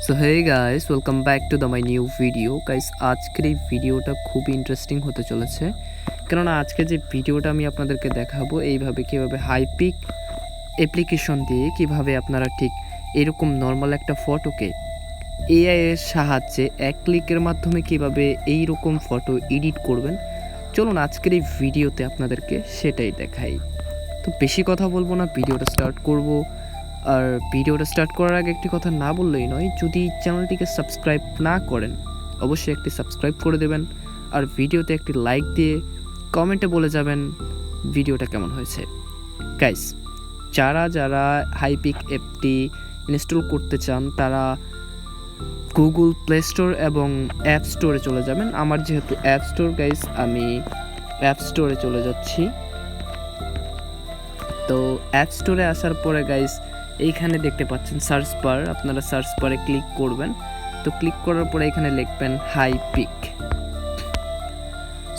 So hey guys, welcome back to the my new video. Guys, আজকের এই ভিডিওটা খুবই ইন্টারেস্টিং হতে চলেছে, কেননা আজকে যে ভিডিওটা আমি আপনাদেরকে দেখাবো এইভাবে কীভাবে হাইপিক অ্যাপ্লিকেশন দিয়ে কিভাবে আপনারা ঠিক এরকম নর্মাল একটা ফটোকে এআই এর সাহায্যে এক ক্লিকের মাধ্যমে কিভাবে এইরকম ফটো এডিট করবেন। চলুন আজকের এই ভিডিওতে আপনাদেরকে সেটাই দেখাই। তো বেশি কথা বলবো না, ভিডিওটা স্টার্ট করব। আর ভিডিওটা স্টার্ট করার আগে একটি কথা না বললেই নয়, যদি চ্যানেলটিকে সাবস্ক্রাইব না করেন অবশ্যই একটি সাবস্ক্রাইব করে দেবেন, আর ভিডিওতে একটি লাইক দিয়ে কমেন্টে বলে যাবেন ভিডিওটা কেমন হয়েছে। গাইস, যারা হাইপিক অ্যাপটি ইনস্টল করতে চান তারা গুগল প্লে স্টোর এবং অ্যাপ স্টোরে চলে যাবেন। আমার যেহেতু অ্যাপ স্টোর গাইস, আমি অ্যাপ স্টোরে চলে যাচ্ছি। তো অ্যাপ স্টোরে আসার পরে গাইস এইখানে দেখতে পাচ্ছেন সার্চ বার, আপনারা সার্চ বারে ক্লিক করবেন। তো ক্লিক করার পরে এখানে লিখবেন হাইপিক।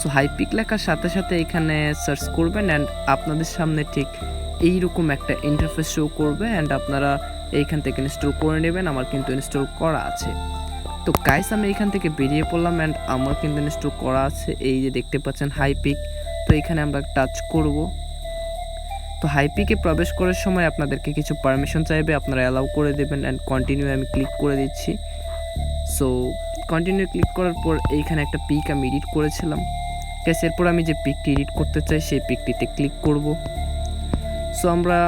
সো হাইপিক লেখার সাথে সাথে এখানে সার্চ করবেন অ্যান্ড আপনাদের সামনে ঠিক এইরকম একটা ইন্টারফেস শো করবে অ্যান্ড আপনারা এইখান থেকে ইনস্টল করে নেবেন। আমার কিন্তু ইনস্টল করা আছে। তো গাইস, আমি এইখান থেকে বেরিয়ে পড়লাম অ্যান্ড আমার কিন্তু ইনস্টল করা আছে। এই যে দেখতে পাচ্ছেন হাইপিক, তো এখানে আমরা টাচ করব। তো হাইপিকে প্রবেশ করার সময় আপনাদেরকে কিছু পারমিশন চাইবে, আপনারা অ্যালাউ করে দেবেন অ্যান্ড কন্টিনিউ আমি ক্লিক করে দিচ্ছি। সো কন্টিনিউ ক্লিক করার পর এইখানে একটা পিক আমি এডিট করেছিলাম। গ্যাস, এরপর আমি যে পিকটি এডিট করতে চাই সেই পিকটিতে ক্লিক করব। সো আমরা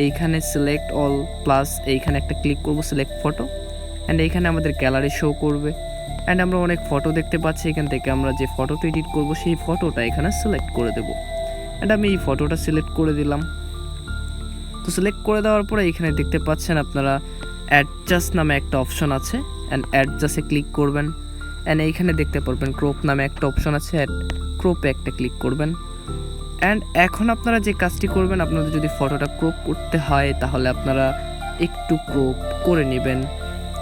এইখানে সিলেক্ট অল প্লাস এইখানে একটা ক্লিক করব সিলেক্ট ফটো অ্যান্ড এইখানে আমাদের গ্যালারি শো করবে অ্যান্ড আমরা অনেক ফটো দেখতে পাচ্ছি। এখান থেকে আমরা যে ফটোটা এডিট করব সেই ফটোটা এখানে সিলেক্ট করে দেব অ্যান্ড আমি এই ফটোটা সিলেক্ট করে দিলাম। তো সিলেক্ট করে দেওয়ার পরে এখানে দেখতে পাচ্ছেন আপনারা অ্যাডজাস্ট নামে একটা অপশন আছে অ্যান্ড অ্যাডজাস্টে ক্লিক করবেন অ্যান্ড এইখানে দেখতে পারবেন ক্রপ নামে একটা অপশন আছে, ক্রপে একটা ক্লিক করবেন অ্যান্ড এখন আপনারা যে কাজটি করবেন, আপনাদের যদি ফটোটা ক্রপ করতে হয় তাহলে আপনারা একটু ক্রপ করে নেবেন।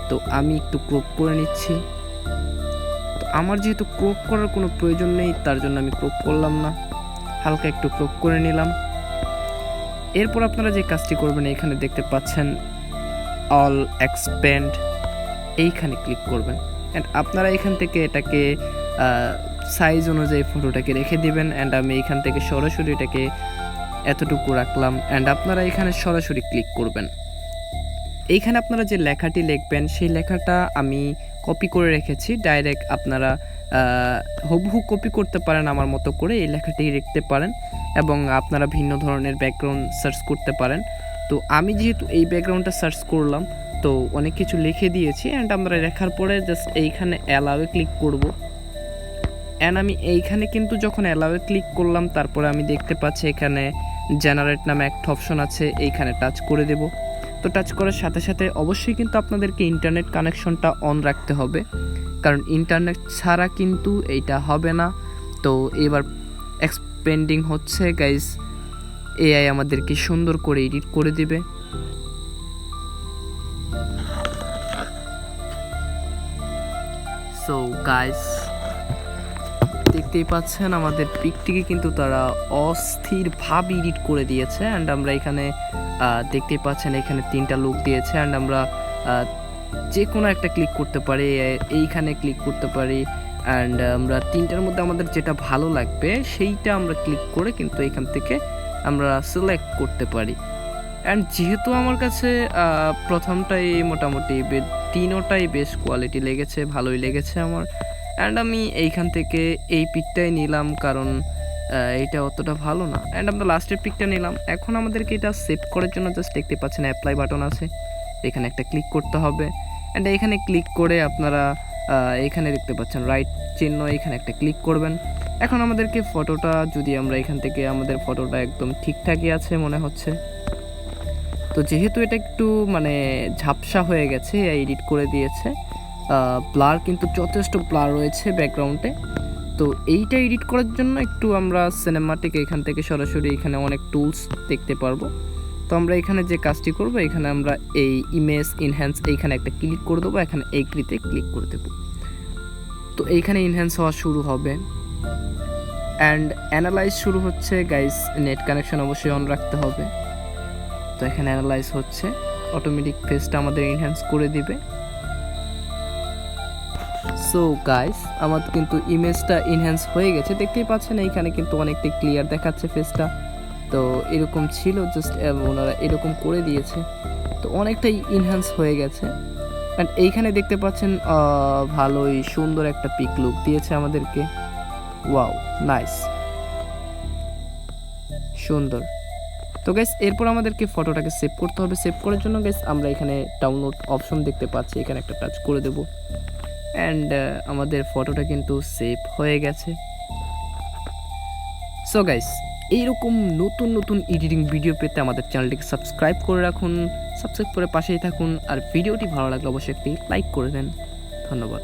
তো আমি একটু ক্রপ করে নিচ্ছি। তো আমার যেহেতু ক্রপ করার কোনো প্রয়োজন নেই তার জন্য আমি ক্রপ করলাম না, হালকা একটু ক্রপ করে নিলাম। এরপর আপনারা যে কাজটি করবেন এখানে দেখতে পাচ্ছেন অল এক্সপ্যান্ড, এইখানে ক্লিক করবেন অ্যান্ড আপনারা এখান থেকে এটাকে সাইজ অনুযায়ী ফটোটাকে রেখে দিবেন অ্যান্ড আমি এখান থেকে সরাসরি এটাকে এতটুকু রাখলাম অ্যান্ড আপনারা এখানে সরাসরি ক্লিক করবেন। এইখানে আপনারা যে লেখাটি লিখবেন সেই লেখাটা আমি কপি করে রেখেছি, ডাইরেক্ট আপনারা হুবহু কপি করতে পারেন আমার মতো করে, এই লেখাটি লিখতে পারেন এবং আপনারা ভিন্ন ধরনের ব্যাকগ্রাউন্ড সার্চ করতে পারেন। তো আমি যেহেতু এই ব্যাকগ্রাউন্ডটা সার্চ করলাম তো অনেক কিছু লিখে দিয়েছি অ্যান্ড আমরা লেখার পরে জাস্ট এইখানে অ্যালাউয়ে ক্লিক করব অ্যান্ড আমি এইখানে কিন্তু যখন অ্যালাউয়ে ক্লিক করলাম তারপরে আমি দেখতে পাচ্ছি এখানে জেনারেট নামে একটা অপশন আছে, এইখানে টাচ করে দেব। তো টাচ করার সাথে সাথে অবশ্যই কিন্তু আপনাদেরকে ইন্টারনেট কানেকশনটা অন রাখতে হবে, কারণ ইন্টারনেট ছাড়া কিন্তু এইটা হবে না। তো এবার এক্সপেন্ডিং হচ্ছে গাইস, এআই আমাদেরকে সুন্দর করে এডিট করে দিবে। সো গাইস, দেখতেই পাচ্ছেন আমাদের পিকটিকে কিন্তু তারা অস্থিরভাবে এডিট করে দিয়েছে অ্যান্ড আমরা এখানে দেখতেই পাচ্ছেন এখানে 3টা লুক দিয়েছে অ্যান্ড আমরা যে কোনো একটা ক্লিক করতে পারি, এইখানে ক্লিক করতে পারি অ্যান্ড আমরা 3টার মধ্যে আমাদের যেটা ভালো লাগবে সেইটা আমরা ক্লিক করে কিন্তু এখান থেকে আমরা সিলেক্ট করতে পারি। অ্যান্ড যেহেতু আমার কাছে প্রথমটাই মোটামুটি 3টাই বেশ কোয়ালিটি লেগেছে, ভালোই লেগেছে আমার, অ্যান্ড আমি এইখান থেকে এই পিকটাই নিলাম কারণ এইটা অতটা ভালো না অ্যান্ড আমরা লাস্টের পিকটা নিলাম। এখন আমাদেরকে এটা সেভ করার জন্য জাস্ট দেখতে পাচ্ছেন অ্যাপ্লাই বাটন আছে, এখানে একটা ক্লিক করতে হবে অ্যান্ড এইখানে ক্লিক করে আপনারা এখানে দেখতে পাচ্ছেন রাইট চিহ্ন, এখানে একটা ক্লিক করবেন। এখন আমাদেরকে ফটোটা যদি আমরা এখান থেকে আমাদের ফটোটা একদম ঠিকঠাকই আছে মনে হচ্ছে। তো যেহেতু এটা একটু মানে ঝাপসা হয়ে গেছে, এডিট করে দিয়েছে, ব্লার কিন্তু যথেষ্ট ব্লার রয়েছে ব্যাকগ্রাউন্ডে। তো এইটা এডিট করার জন্য একটু আমরা সিনেমাটিক এখান থেকে সরাসরি এখানে অনেক টুলস দেখতে পারবো। তো আমরা এখানে যে কাজটি করব, এখানে আমরা এই ইমেজ ইনহ্যান্স এইখানে একটা ক্লিক করে দেবো, এখানে এগ্রিতে ক্লিক করে দেবো। তো এইখানে ইনহ্যান্স হওয়া শুরু হবে অ্যান্ড অ্যানালাইজ শুরু হচ্ছে গাইস। নেট কানেকশন অবশ্যই অন রাখতে হবে। তো এখানে অ্যানালাইজ হচ্ছে, অটোমেটিক ফেসটা আমাদের ইনহ্যান্স করে দিবে সো গাইস, আমার কিন্তু ইমেজটা ইনহ্যান্স হয়ে গেছে, দেখতেই পাচ্ছেন এইখানে কিন্তু অনেকটাই ক্লিয়ার দেখাচ্ছে ফেসটা। তো এরকম ছিল, জাস্ট ওনারা এরকম করে দিয়েছে, তো অনেকটাই ইনহ্যান্স হয়ে গেছে। অ্যান্ড এইখানে দেখতে পাচ্ছেন ভালোই সুন্দর একটা পিক লুক দিয়েছে আমাদেরকে। ওয়াও, নাইস, সুন্দর। তো গাইস এরপর আমাদেরকে ফটোটাকে সেভ করতে হবে। সেভ করার জন্য গাইস আমরা এখানে ডাউনলোড অপশন দেখতে পাচ্ছি, এখানে একটা টাচ করে দেব। অ্যান্ড আমাদের ফটোটা কিন্তু সেভ হয়ে গেছে। সো গাইস, এইরকম নতুন নতুন এডিটিং ভিডিও পেতে আমাদের চ্যানেলটিকে সাবস্ক্রাইব করে রাখুন, সাবস্ক্রাইব করে পাশেই থাকুন। আর ভিডিওটি ভালো লাগলে অবশ্যই একটি লাইক করে দেন। ধন্যবাদ।